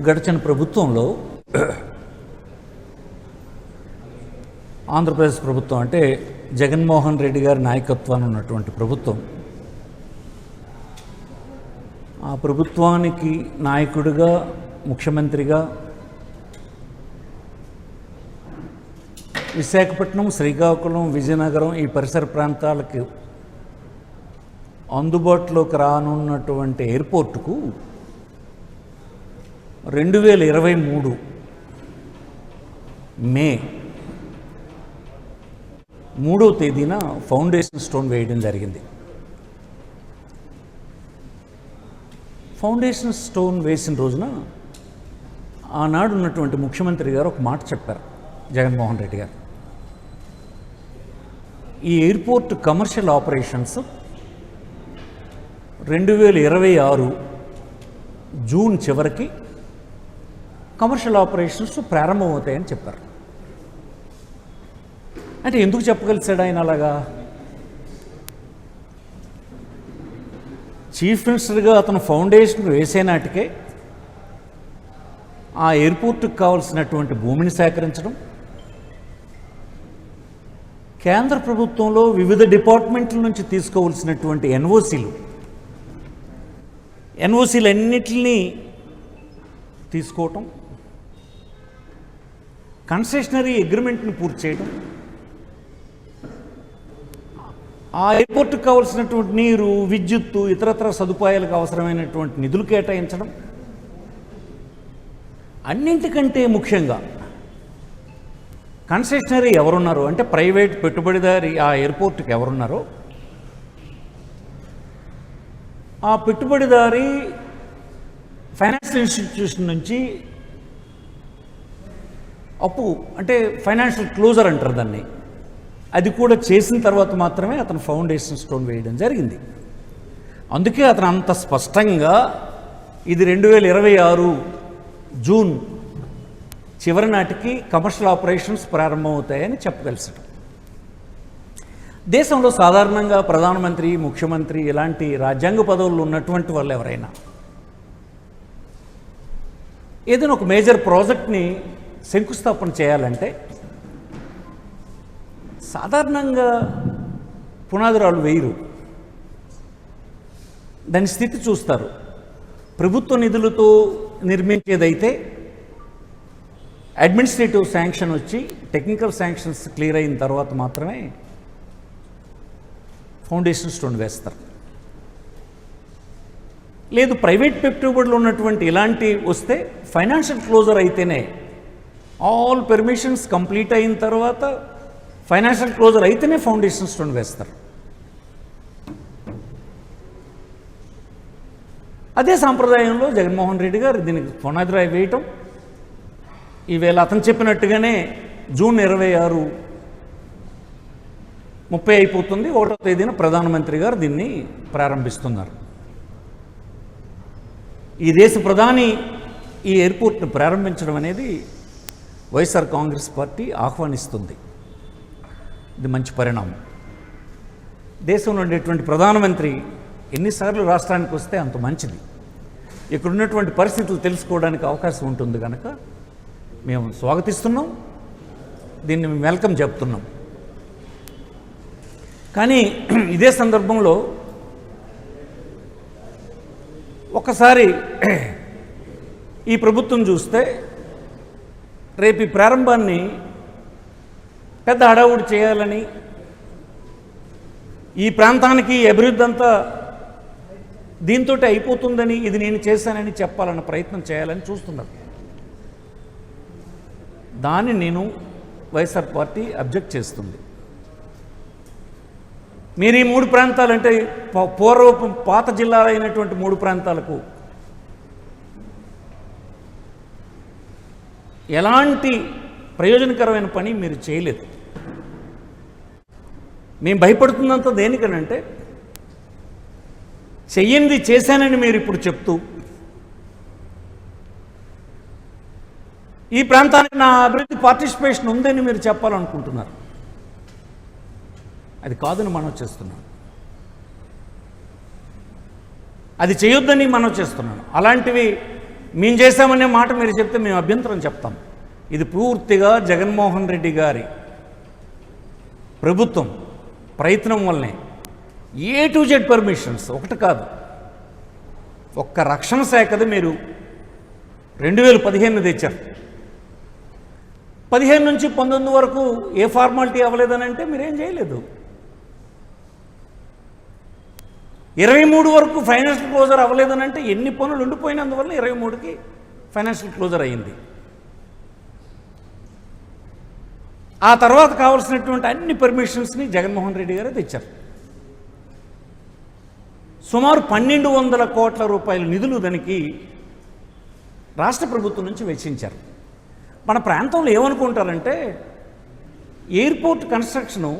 గడిచిన ప్రభుత్వంలో ఆంధ్రప్రదేశ్ ప్రభుత్వం అంటే జగన్మోహన్ రెడ్డి గారి నాయకత్వాన్ని ఉన్నటువంటి ప్రభుత్వం, ఆ ప్రభుత్వానికి నాయకుడిగా ముఖ్యమంత్రిగా విశాఖపట్నం, శ్రీకాకుళం, విజయనగరం ఈ పరిసర ప్రాంతాలకు అందుబాటులోకి రానున్నటువంటి ఎయిర్పోర్టుకు 2023 మే 3వ తేదీన ఫౌండేషన్ స్టోన్ వేయడం జరిగింది. ఫౌండేషన్ స్టోన్ వేసిన రోజున ఆనాడు ఉన్నటువంటి ముఖ్యమంత్రి గారు ఒక మాట చెప్పారు, జగన్మోహన్ రెడ్డి గారు. ఈ ఎయిర్పోర్ట్ కమర్షియల్ ఆపరేషన్స్ 2026 జూన్ చివరికి కమర్షియల్ ఆపరేషన్స్ ప్రారంభమవుతాయని చెప్పారు. అంటే ఎందుకు చెప్పగలిసాడు ఆయన అలాగా? చీఫ్ మినిస్టర్గా అతను ఫౌండేషన్ వేసే నాటికే ఆ ఎయిర్పోర్టుకు కావాల్సినటువంటి భూమిని సేకరించడం, కేంద్ర ప్రభుత్వంలో వివిధ డిపార్ట్మెంట్ల నుంచి తీసుకోవాల్సినటువంటి ఎన్ఓసీలన్నిటిని తీసుకోవటం, కన్సెషనరీ అగ్రిమెంట్ని పూర్తి చేయడం, ఆ ఎయిర్పోర్టుకు కావాల్సినటువంటి నీరు, విద్యుత్తు, ఇతరత్ర సదుపాయాలకు అవసరమైనటువంటి నిధులు కేటాయించడం, అన్నింటికంటే ముఖ్యంగా కన్సెషనరీ ఎవరున్నారో అంటే ప్రైవేట్ పెట్టుబడిదారి ఆ ఎయిర్పోర్టుకి ఎవరున్నారో ఆ పెట్టుబడిదారి ఫైనాన్షియల్ ఇన్స్టిట్యూషన్ నుంచి అప్పు అంటే ఫైనాన్షియల్ క్లోజర్ అంటారు దాన్ని, అది కూడా చేసిన తర్వాత మాత్రమే అతను ఫౌండేషన్ స్టోన్ వేయడం జరిగింది. అందుకే అతను అంత స్పష్టంగా ఇది 2026 జూన్ చివరి నాటికి కమర్షియల్ ఆపరేషన్స్ ప్రారంభమవుతాయని చెప్పగలిసాడు. దేశంలో సాధారణంగా ప్రధానమంత్రి, ముఖ్యమంత్రి ఇలాంటి రాజ్యాంగ పదవులు ఉన్నటువంటి వాళ్ళు ఎవరైనా ఏదైనా ఒక మేజర్ ప్రాజెక్ట్ని శంకుస్థాపన చేయాలంటే సాధారణంగా పునాదిరాలు వేయరు, దాని స్థితి చూస్తారు. ప్రభుత్వ నిధులతో నిర్మించేదైతే అడ్మినిస్ట్రేటివ్ శాంక్షన్ వచ్చి టెక్నికల్ శాంక్షన్స్ క్లియర్ అయిన తర్వాత మాత్రమే ఫౌండేషన్ స్టోన్ వేస్తారు. లేదు ప్రైవేట్ పెట్టుబడులు ఉన్నటువంటి ఇలాంటి వస్తే ఫైనాన్షియల్ క్లోజర్ అయితేనే, ఆల్ పెర్మిషన్స్ కంప్లీట్ అయిన తర్వాత ఫైనాన్షియల్ క్లోజర్ అయితేనే ఫౌండేషన్ స్టోన్ వేస్తారు. అదే సాంప్రదాయంలో జగన్మోహన్ రెడ్డి గారు దీనికి పునాది రాయి వేయటం, ఈవేళ అతను చెప్పినట్టుగానే జూన్ 26, 30 అయిపోతుంది, 1వ తేదీన ప్రధానమంత్రి గారు దీన్ని ప్రారంభిస్తున్నారు. ఈ దేశ ప్రధాని ఈ ఎయిర్పోర్ట్ను ప్రారంభించడం అనేది వైఎస్ఆర్ కాంగ్రెస్ పార్టీ ఆహ్వానిస్తుంది. ఇది మంచి పరిణామం. దేశంలో ఉండేటువంటి ప్రధానమంత్రి ఎన్నిసార్లు రాష్ట్రానికి వస్తే అంత మంచిది. ఇక్కడ ఉన్నటువంటి పరిస్థితులు తెలుసుకోవడానికి అవకాశం ఉంటుంది కనుక మేము స్వాగతిస్తున్నాం, దీన్ని వెల్కమ్ చెప్తున్నాం. కానీ ఇదే సందర్భంలో ఒకసారి ఈ ప్రభుత్వం చూస్తే రేపు ఈ ప్రారంభాన్ని పెద్ద హడావుడి చేయాలని, ఈ ప్రాంతానికి అభివృద్ధి అంతా దీంతో అయిపోతుందని, ఇది నేను చేశానని చెప్పాలన్న ప్రయత్నం చేయాలని చూస్తున్నారు. దాన్ని నేను వైఎస్ఆర్ పార్టీ అబ్జెక్ట్ చేస్తుంది. మీరు ఈ 3 ప్రాంతాలంటే పూర్వపు పాత జిల్లాలైనటువంటి 3 ప్రాంతాలకు ఎలాంటి ప్రయోజనకరమైన పని మీరు చేయలేదు. మేము భయపడుతున్నంత దేనికనంటే చెయ్యింది చేశానని మీరు ఇప్పుడు చెప్తూ ఈ ప్రాంతానికి నా అభివృద్ధి పార్టిసిపేషన్ ఉందని మీరు చెప్పాలనుకుంటున్నారు. అది కాదని మనం చేస్తున్నాం. అది చేయొద్దని మనం చేస్తున్నాను. అలాంటివి మేము చేశామనే మాట మీరు చెప్తే మేము అభ్యంతరం చెప్తాం. ఇది పూర్తిగా జగన్మోహన్ రెడ్డి గారి ప్రభుత్వం ప్రయత్నం వల్లనే A to Z పర్మిషన్స్ ఒకటి కాదు, ఒక్క రక్షణ శాఖది మీరు 2015 తెచ్చారు. 15 నుంచి 19 వరకు ఏ ఫార్మాలిటీ అవ్వలేదని అంటే మీరేం చేయలేదు. 23 వరకు ఫైనాన్షియల్ క్లోజర్ అవ్వలేదని అంటే ఎన్ని పనులు ఉండిపోయినందువల్ల 23కి ఫైనాన్షియల్ క్లోజర్ అయ్యింది. ఆ తర్వాత కావాల్సినటువంటి అన్ని పర్మిషన్స్ని జగన్మోహన్ రెడ్డి గారే తెచ్చారు. సుమారు 1200 కోట్ల రూపాయల నిధులు దానికి రాష్ట్ర ప్రభుత్వం నుంచి వెచ్చించారు. మన ప్రాంతంలో ఏమనుకుంటారంటే ఎయిర్పోర్ట్ కన్స్ట్రక్షను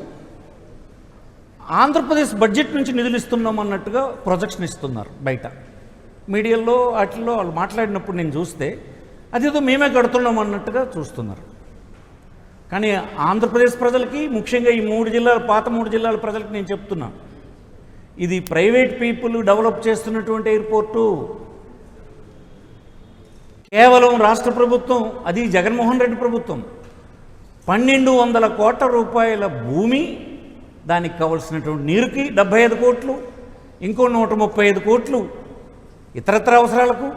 ఆంధ్రప్రదేశ్ బడ్జెట్ నుంచి నిధులు ఇస్తున్నాం అన్నట్టుగా ప్రొజెక్షన్ ఇస్తున్నారు. బయట మీడియాలో వాటిల్లో వాళ్ళు మాట్లాడినప్పుడు నేను చూస్తే అదేదో మేమే కడుతున్నాం అన్నట్టుగా చూస్తున్నారు. కానీ ఆంధ్రప్రదేశ్ ప్రజలకి, ముఖ్యంగా ఈ 3 జిల్లాల పాత 3 జిల్లాల ప్రజలకి నేను చెప్తున్నా, ఇది ప్రైవేట్ పీపుల్ డెవలప్ చేస్తున్నటువంటి ఎయిర్పోర్టు. కేవలం రాష్ట్ర ప్రభుత్వం, అది జగన్మోహన్ రెడ్డి ప్రభుత్వం 1200 కోట్ల రూపాయల భూమి, దానికి కావలసినటువంటి నీరుకి 75 కోట్లు, ఇంకో 135 కోట్లు ఇతరత్ర అవసరాలకు,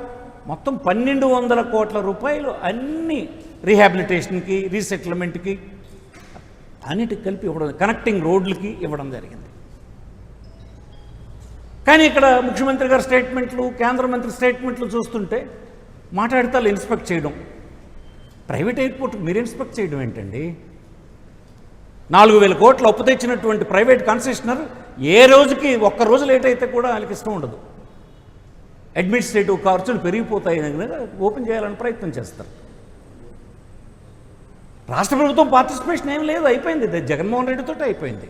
మొత్తం 1200 కోట్ల రూపాయలు అన్ని రీహాబిలిటేషన్కి, రీసెటిల్మెంట్కి, అన్నిటికి కలిపి ఇవ్వడం, కనెక్టింగ్ రోడ్లకి ఇవ్వడం జరిగింది. కానీ ఇక్కడ ముఖ్యమంత్రి గారి స్టేట్మెంట్లు, కేంద్ర మంత్రి స్టేట్మెంట్లు చూస్తుంటే మాట్లాడితే ఇన్స్పెక్ట్ చేయడం, ప్రైవేట్ ఎయిర్పోర్ట్కి మీరు ఇన్స్పెక్ట్ చేయడం ఏంటండి? 4000 కోట్లు అప్పు తెచ్చినటువంటి ప్రైవేట్ కన్సెషనర్ ఏ రోజుకి ఒక్క రోజు లేట్ అయితే కూడా వాళ్ళకి ఇష్టం ఉండదు. అడ్మినిస్ట్రేటివ్ ఖర్చులు పెరిగిపోతాయి ఓపెన్ చేయాలని ప్రయత్నం చేస్తారు. రాష్ట్ర ప్రభుత్వం పార్టిసిపేషన్ ఏం లేదు, అయిపోయింది. జగన్మోహన్ రెడ్డితో అయిపోయింది.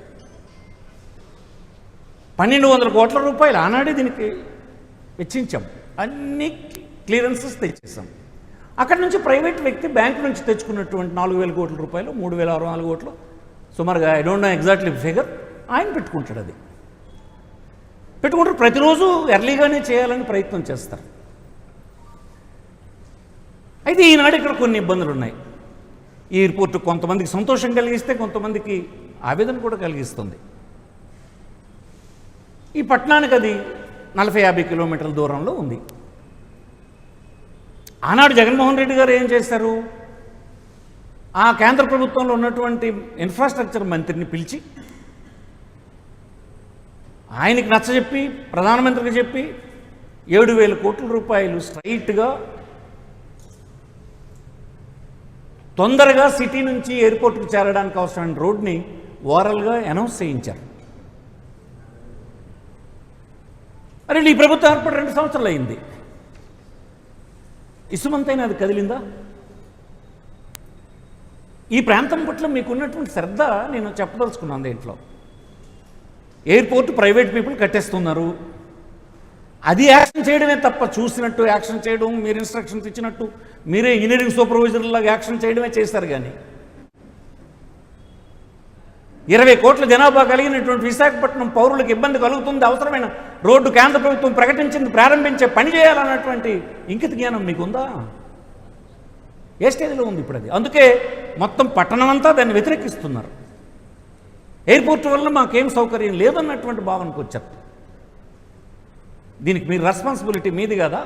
1200 కోట్ల రూపాయలు ఆనాడే దీనికి వెచ్చించాం, అన్ని క్లియరెన్సెస్ తెచ్చేసాం. అక్కడి నుంచి ప్రైవేట్ వ్యక్తి బ్యాంకు నుంచి తెచ్చుకున్నటువంటి 4000 కోట్ల రూపాయలు, 3604 కోట్లు సుమారుగా, I don't know exactly figure, ఆయన పెట్టుకుంటాడు. అది పెట్టుకుంటారు. ప్రతిరోజు ఎర్లీగానే చేయాలని ప్రయత్నం చేస్తారు. అయితే ఈనాడు ఇక్కడ కొన్ని ఇబ్బందులు ఉన్నాయి. ఈ ఎయిర్పోర్టు కొంతమందికి సంతోషం కలిగిస్తే కొంతమందికి ఆవేదన కూడా కలిగిస్తుంది. ఈ పట్టణానికి అది 40-50 కిలోమీటర్ల దూరంలో ఉంది. ఆనాడు జగన్మోహన్ రెడ్డి గారు ఏం చేశారు? ఆ కేంద్ర ప్రభుత్వంలో ఉన్నటువంటి ఇన్ఫ్రాస్ట్రక్చర్ మంత్రిని పిలిచి ఆయనకి నచ్చజెప్పి, ప్రధానమంత్రికి చెప్పి 7000 కోట్ల రూపాయలు స్ట్రైట్గా తొందరగా సిటీ నుంచి ఎయిర్పోర్ట్కి చేరడానికి అవసరమైన రోడ్ని ఓరల్గా అనౌన్స్ చేయించారు. అరే, ఈ ప్రభుత్వం ఏర్పడి 2 సంవత్సరాలు అయింది. ఇసుమంతైనా అది కదిలిందా? ఈ ప్రాంతం పట్ల మీకున్నటువంటి శ్రద్ధ నేను చెప్పదలుచుకున్నాను. దీంట్లో ఎయిర్పోర్ట్ ప్రైవేట్ పీపుల్ కట్టేస్తున్నారు, అది యాక్షన్ చేయడమే తప్ప చూసినట్టు యాక్షన్ చేయడం, మీరు ఇన్స్ట్రక్షన్స్ ఇచ్చినట్టు మీరే ఇంజనీరింగ్ సూపర్వైజర్లాగా యాక్షన్ చేయడమే చేస్తారు. కానీ 20 కోట్ల జనాభా కలిగినటువంటి విశాఖపట్నం పౌరులకు ఇబ్బంది కలుగుతుంది, అవసరమైన రోడ్డు కేంద్ర ప్రభుత్వం ప్రకటించింది, ప్రారంభించే పని చేయాలన్నటువంటి ఇంకిత జ్ఞానం మీకుందా? ఏ స్టేజ్లో ఉంది ఇప్పుడు అది? అందుకే మొత్తం పట్టణం అంతా దాన్ని వ్యతిరేకిస్తున్నారు. ఎయిర్పోర్ట్ వల్ల మాకేం సౌకర్యం లేదన్నటువంటి భావనకు వచ్చారు. దీనికి మీరు రెస్పాన్సిబిలిటీ మీది కదా.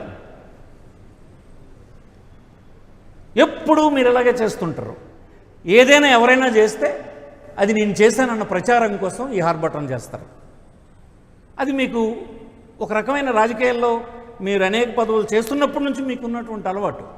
ఎప్పుడూ మీరు ఇలాగే చేస్తుంటారు. ఏదైనా ఎవరైనా చేస్తే అది నేను చేశానన్న ప్రచారం కోసం ఈ ఆర్భటం చేస్తారు. అది మీకు ఒక రకమైన రాజకీయాల్లో మీరు అనేక పదవులు చేస్తున్నప్పటి నుంచి మీకున్నటువంటి అలవాటు.